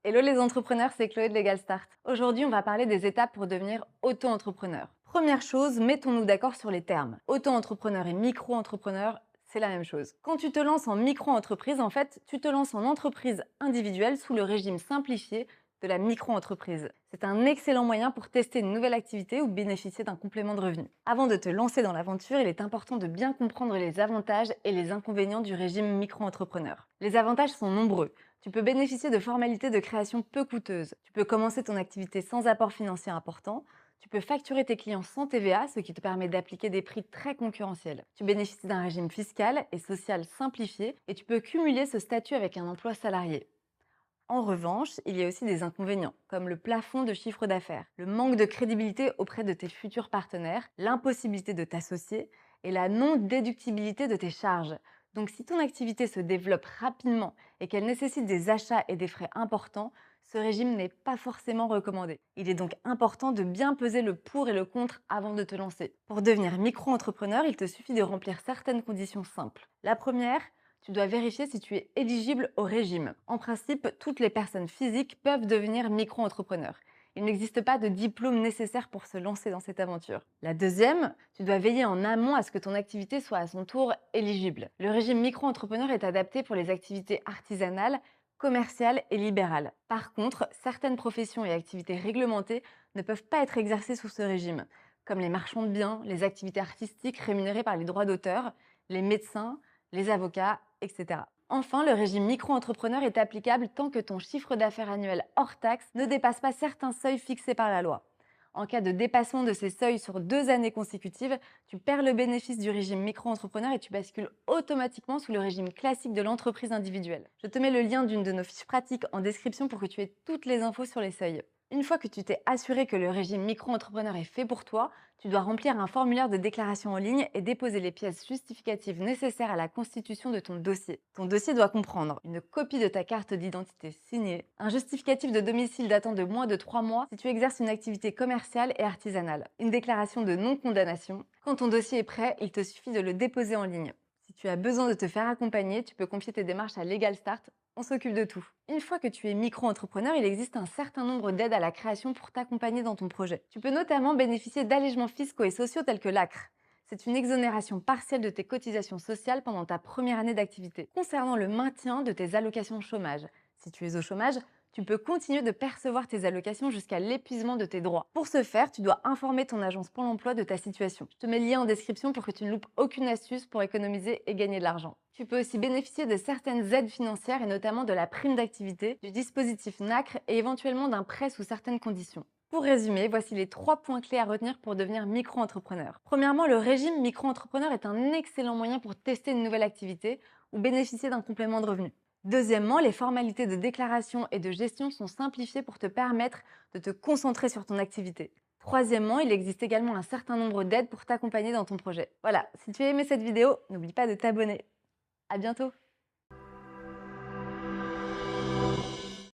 Hello les entrepreneurs, c'est Chloé de Legal Start. Aujourd'hui, on va parler des étapes pour devenir auto-entrepreneur. Première chose, mettons-nous d'accord sur les termes. Auto-entrepreneur et micro-entrepreneur, c'est la même chose. Quand tu te lances en micro-entreprise, en fait, tu te lances en entreprise individuelle sous le régime simplifié de la micro-entreprise. C'est un excellent moyen pour tester une nouvelle activité ou bénéficier d'un complément de revenu. Avant de te lancer dans l'aventure, il est important de bien comprendre les avantages et les inconvénients du régime micro-entrepreneur. Les avantages sont nombreux. Tu peux bénéficier de formalités de création peu coûteuses. Tu peux commencer ton activité sans apport financier important. Tu peux facturer tes clients sans TVA, ce qui te permet d'appliquer des prix très concurrentiels. Tu bénéficies d'un régime fiscal et social simplifié et tu peux cumuler ce statut avec un emploi salarié. En revanche, il y a aussi des inconvénients, comme le plafond de chiffre d'affaires, le manque de crédibilité auprès de tes futurs partenaires, l'impossibilité de t'associer et la non-déductibilité de tes charges. Donc si ton activité se développe rapidement et qu'elle nécessite des achats et des frais importants, ce régime n'est pas forcément recommandé. Il est donc important de bien peser le pour et le contre avant de te lancer. Pour devenir micro-entrepreneur, il te suffit de remplir certaines conditions simples. La première, tu dois vérifier si tu es éligible au régime. En principe, toutes les personnes physiques peuvent devenir micro-entrepreneurs. Il n'existe pas de diplôme nécessaire pour se lancer dans cette aventure. La deuxième, tu dois veiller en amont à ce que ton activité soit à son tour éligible. Le régime micro-entrepreneur est adapté pour les activités artisanales, commerciales et libérales. Par contre, certaines professions et activités réglementées ne peuvent pas être exercées sous ce régime, comme les marchands de biens, les activités artistiques rémunérées par les droits d'auteur, les médecins, les avocats, etc. Enfin, le régime micro-entrepreneur est applicable tant que ton chiffre d'affaires annuel hors taxe ne dépasse pas certains seuils fixés par la loi. En cas de dépassement de ces seuils sur 2 années consécutives, tu perds le bénéfice du régime micro-entrepreneur et tu bascules automatiquement sous le régime classique de l'entreprise individuelle. Je te mets le lien d'une de nos fiches pratiques en description pour que tu aies toutes les infos sur les seuils. Une fois que tu t'es assuré que le régime micro-entrepreneur est fait pour toi, tu dois remplir un formulaire de déclaration en ligne et déposer les pièces justificatives nécessaires à la constitution de ton dossier. Ton dossier doit comprendre une copie de ta carte d'identité signée, un justificatif de domicile datant de moins de 3 mois si tu exerces une activité commerciale et artisanale, une déclaration de non-condamnation. Quand ton dossier est prêt, il te suffit de le déposer en ligne. Si tu as besoin de te faire accompagner, tu peux confier tes démarches à Legal Start. On s'occupe de tout. Une fois que tu es micro-entrepreneur, il existe un certain nombre d'aides à la création pour t'accompagner dans ton projet. Tu peux notamment bénéficier d'allégements fiscaux et sociaux tels que l'ACRE. C'est une exonération partielle de tes cotisations sociales pendant ta première année d'activité. Concernant le maintien de tes allocations chômage, si tu es au chômage, tu peux continuer de percevoir tes allocations jusqu'à l'épuisement de tes droits. Pour ce faire, tu dois informer ton agence Pôle emploi de ta situation. Je te mets le lien en description pour que tu ne loupes aucune astuce pour économiser et gagner de l'argent. Tu peux aussi bénéficier de certaines aides financières et notamment de la prime d'activité, du dispositif NACRE et éventuellement d'un prêt sous certaines conditions. Pour résumer, voici les 3 points clés à retenir pour devenir micro-entrepreneur. Premièrement, le régime micro-entrepreneur est un excellent moyen pour tester une nouvelle activité ou bénéficier d'un complément de revenu. Deuxièmement, les formalités de déclaration et de gestion sont simplifiées pour te permettre de te concentrer sur ton activité. Troisièmement, il existe également un certain nombre d'aides pour t'accompagner dans ton projet. Voilà, si tu as aimé cette vidéo, n'oublie pas de t'abonner. À bientôt!